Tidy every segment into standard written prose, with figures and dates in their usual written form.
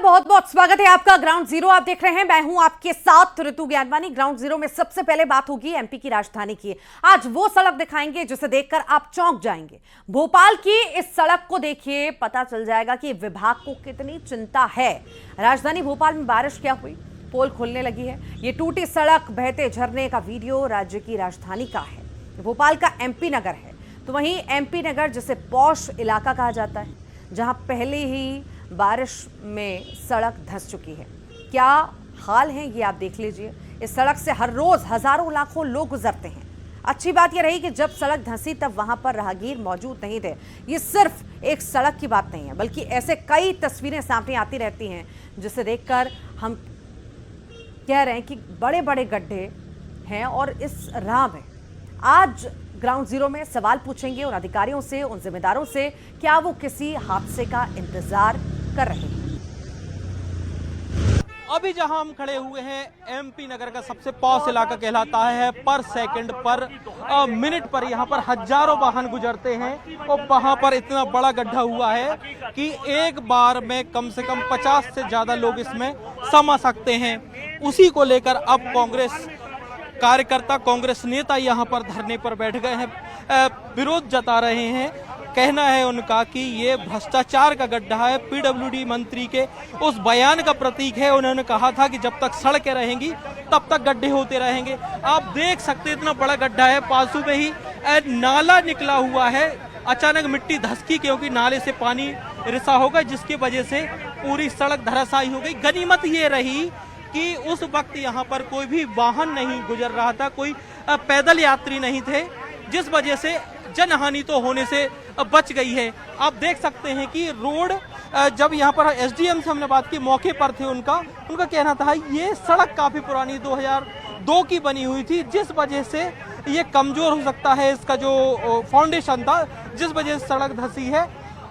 बहुत बहुत स्वागत है आपका। ग्राउंड जीरो आप देख रहे हैं, मैं हूं आपके साथ ऋतु ज्ञानवानी। ग्राउंड जीरो में सबसे पहले बात होगी एमपी की राजधानी की। आज वो सड़क दिखाएंगे जिसे देखकर आप चौंक जाएंगे। भोपाल की इस सड़क को देखिए, पता चल जाएगा कि विभाग को कितनी चिंता है। राजधानी भोपाल में बारिश क्या हुई, पोल खुलने लगी है। ये टूटी सड़क, बहते झरने का वीडियो राज्य की राजधानी का है। भोपाल का एमपी नगर है, तो वहीं एमपी नगर जिसे पॉश इलाका कहा जाता है, जहां पहले ही बारिश में सड़क धंस चुकी है। क्या हाल है ये आप देख लीजिए। इस सड़क से हर रोज हजारों लाखों लोग गुजरते हैं। अच्छी बात यह रही कि जब सड़क धंसी तब वहां पर राहगीर मौजूद नहीं थे। ये सिर्फ एक सड़क की बात नहीं है, बल्कि ऐसे कई तस्वीरें सामने आती रहती हैं जिसे देखकर हम कह रहे हैं कि बड़े बड़े गड्ढे हैं और इस राह में आज ग्राउंड जीरो में सवाल पूछेंगे उन अधिकारियों से, उन जिम्मेदारों से, क्या वो किसी हादसे का इंतजार कर रहे हैं। अभी जहां हम खड़े हुए हैं, एमपी नगर का सबसे पॉश इलाका कहलाता है। पर सेकंड, पर मिनट पर यहाँ पर हजारों वाहन गुजरते हैं और वहां पर इतना बड़ा गड्ढा हुआ है कि एक बार में कम से कम 50 से ज्यादा लोग इसमें समा सकते हैं। उसी को लेकर अब कांग्रेस कार्यकर्ता, कांग्रेस नेता यहाँ पर धरने पर बैठ गए हैं, विरोध जता रहे हैं। कहना है उनका कि ये भ्रष्टाचार का गड्ढा है, पीडब्ल्यूडी मंत्री के उस बयान का प्रतीक है। उन्होंने कहा था कि जब तक सड़कें रहेंगी तब तक गड्ढे होते रहेंगे। आप देख सकते हैं इतना बड़ा गड्ढा है, पासू में ही नाला निकला हुआ है। अचानक मिट्टी धसकी क्योंकि नाले से पानी रिसा होगा, जिसकी वजह से पूरी सड़क धराशायी हो गई। गनीमत ये रही कि उस वक्त यहाँ पर कोई भी वाहन नहीं गुजर रहा था, कोई पैदल यात्री नहीं थे, जिस वजह से जनहानि तो होने से बच गई है। आप देख सकते हैं कि रोड, जब यहाँ पर एसडीएम से हमने बात की, मौके पर थे, उनका कहना था ये सड़क काफी पुरानी 2002 की बनी हुई थी, जिस वजह से ये कमजोर हो सकता है। इसका जो फाउंडेशन था, जिस वजह से सड़क धंसी है।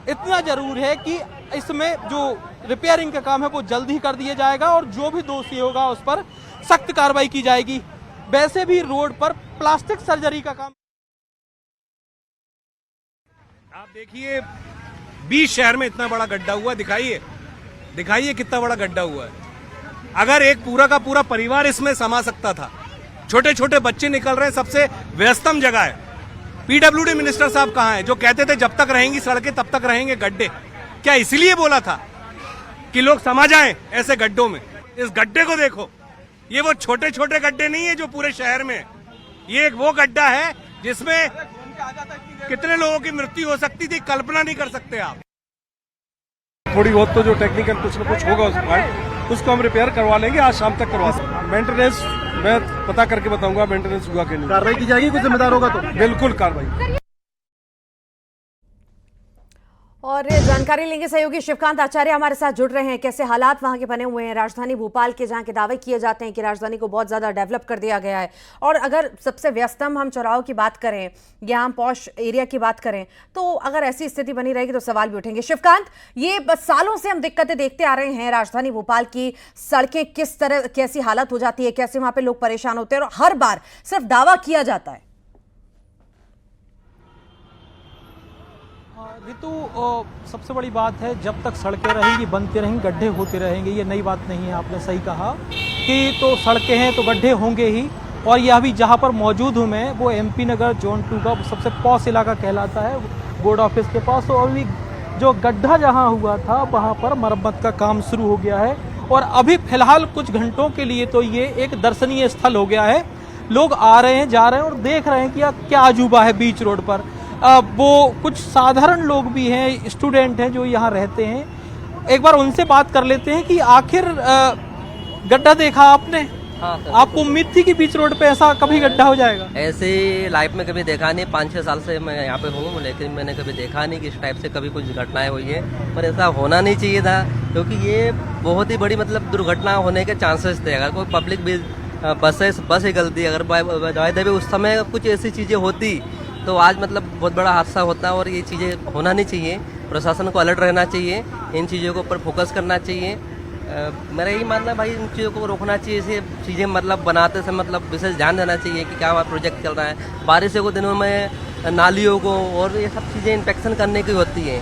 इतना जरूर है कि इसमें जो रिपेयरिंग का काम है वो जल्द ही कर दिया जाएगा और जो भी दोषी होगा उस पर सख्त कार्रवाई की जाएगी। वैसे भी रोड पर प्लास्टिक सर्जरी का काम, आप देखिए 20 शहर में इतना बड़ा गड्ढा हुआ। दिखाइए कितना बड़ा गड्ढा हुआ है। अगर एक पूरा का पूरा परिवार इसमें समा सकता था। छोटे छोटे बच्चे निकल रहे हैं, सबसे व्यस्तम जगह है। पीडब्ल्यूडी मिनिस्टर साहब कहाँ हैं, जो कहते थे जब तक रहेंगी सड़कें तब तक रहेंगे गड्ढे? क्या इसलिए बोला था कि लोग समा जाएं ऐसे गड्ढों में? इस गड्ढे को देखो, ये वो छोटे छोटे गड्ढे नहीं है जो पूरे शहर में, ये एक वो गड्ढा है जिसमें कितने लोगों की मृत्यु हो सकती थी, कल्पना नहीं कर सकते आप। थोड़ी बहुत तो जो टेक्निकल कुछ न कुछ होगा उसको हम रिपेयर करवा लेंगे, आज शाम तक करवा सकते। मेंटेनेंस मैं पता करके बताऊंगा मेंटेनेंस हुआ कि नहीं। कार्रवाई की जाएगी, कोई जिम्मेदार होगा तो बिल्कुल कार्रवाई। और जानकारी लेंगे, सहयोगी शिवकांत आचार्य हमारे साथ जुड़ रहे हैं। कैसे हालात वहां के बने हुए हैं राजधानी भोपाल के, जहां के दावे किए जाते हैं कि राजधानी को बहुत ज्यादा डेवलप कर दिया गया है। और अगर सबसे व्यस्तम हम चौराहों की बात करें या हम पॉश एरिया की बात करें, तो अगर ऐसी स्थिति बनी रहेगी तो सवाल भी उठेंगे। शिवकांत, ये बस सालों से हम दिक्कतें देखते आ रहे हैं। राजधानी भोपाल की सड़कें किस तरह, कैसी हालत हो जाती है, कैसे वहां पर लोग परेशान होते हैं, और हर बार सिर्फ दावा किया जाता है। ऋतु, सबसे बड़ी बात है, जब तक सड़कें रहेंगी, बनते रहेंगे, गड्ढे होते रहेंगे। ये नई बात नहीं है, आपने सही कहा कि तो सड़कें हैं तो गड्ढे होंगे ही। और यह अभी जहाँ पर मौजूद हूँ मैं, वो एमपी नगर जोन 2 का सबसे पॉश इलाका कहलाता है, बोर्ड ऑफिस के पास। तो अभी जो गड्ढा जहाँ हुआ था वहाँ पर मरम्मत का काम शुरू हो गया है और अभी फिलहाल कुछ घंटों के लिए तो ये एक दर्शनीय स्थल हो गया है। लोग आ रहे हैं, जा रहे हैं और देख रहे हैं कि क्या अजूबा है बीच रोड पर। वो कुछ साधारण लोग भी हैं, स्टूडेंट हैं जो यहाँ रहते हैं। एक बार उनसे बात कर लेते हैं कि आखिर गड्ढा देखा आपने? हाँ सर। आपको उम्मीद थी कि बीच रोड पे ऐसा कभी गड्ढा हो जाएगा? ऐसे लाइफ में कभी देखा नहीं। 5-6 साल से मैं यहाँ पे हूँ, लेकिन मैंने कभी देखा नहीं कि इस टाइप से कभी कुछ घटनाएं हुई है। पर ऐसा होना नहीं चाहिए था, क्योंकि ये बहुत ही बड़ी मतलब दुर्घटना होने के चांसेस थे। अगर कोई पब्लिक भी बस ही गलती, अगर उस समय कुछ ऐसी चीज़ें होती तो आज मतलब बहुत बड़ा हादसा होता। और ये चीज़ें होना नहीं चाहिए। प्रशासन को अलर्ट रहना चाहिए, इन चीज़ों के ऊपर फोकस करना चाहिए। मेरा यही मानना है भाई, इन चीज़ों को रोकना चाहिए। ऐसे चीज़ें मतलब बनाते समय मतलब विशेष ध्यान देना चाहिए कि क्या हमारा प्रोजेक्ट चल रहा है। बारिशों के दिनों में नालियों को और ये सब चीज़ें इंस्पेक्शन करने की होती है।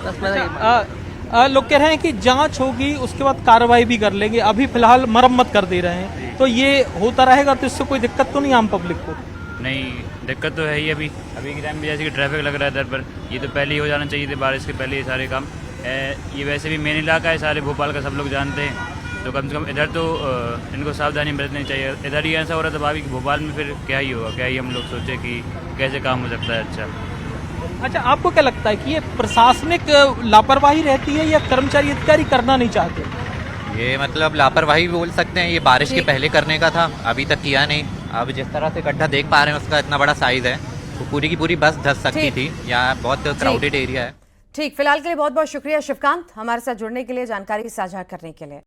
बस मेरा लोग कह रहे हैं कि जांच होगी उसके बाद कार्रवाई भी कर लेंगे, अभी फिलहाल मरम्मत कर दे रहे हैं। तो ये होता रहेगा तो इससे कोई दिक्कत तो नहीं आम पब्लिक को? नहीं, दिक्कत तो है ही। अभी के टाइम में जैसे कि ट्रैफिक लग रहा है इधर पर, ये तो पहले ही हो जाना चाहिए थे, बारिश के पहले ये सारे काम। ये वैसे भी मेन इलाका है, सारे भोपाल का सब लोग जानते हैं, तो कम से कम इधर तो इनको सावधानी बरतनी चाहिए। इधर ही ऐसा हो रहा था भाभी कि भोपाल में फिर क्या ही होगा, क्या ही हम लोग सोचे कि कैसे काम हो सकता है। अच्छा, आपको क्या लगता है कि ये प्रशासनिक लापरवाही रहती है या कर्मचारी अधिकारी करना नहीं चाहते? ये मतलब लापरवाही भी बोल सकते हैं, ये बारिश के ठीक। पहले करने का था, अभी तक किया नहीं। अब जिस तरह से गड्ढा देख पा रहे हैं उसका इतना बड़ा साइज है, तो पूरी की पूरी बस धंस सकती ठीक। थी। यहाँ बहुत क्राउडेड एरिया है। ठीक, फिलहाल के लिए बहुत बहुत शुक्रिया शिवकांत, हमारे साथ जुड़ने के लिए, जानकारी साझा करने के लिए।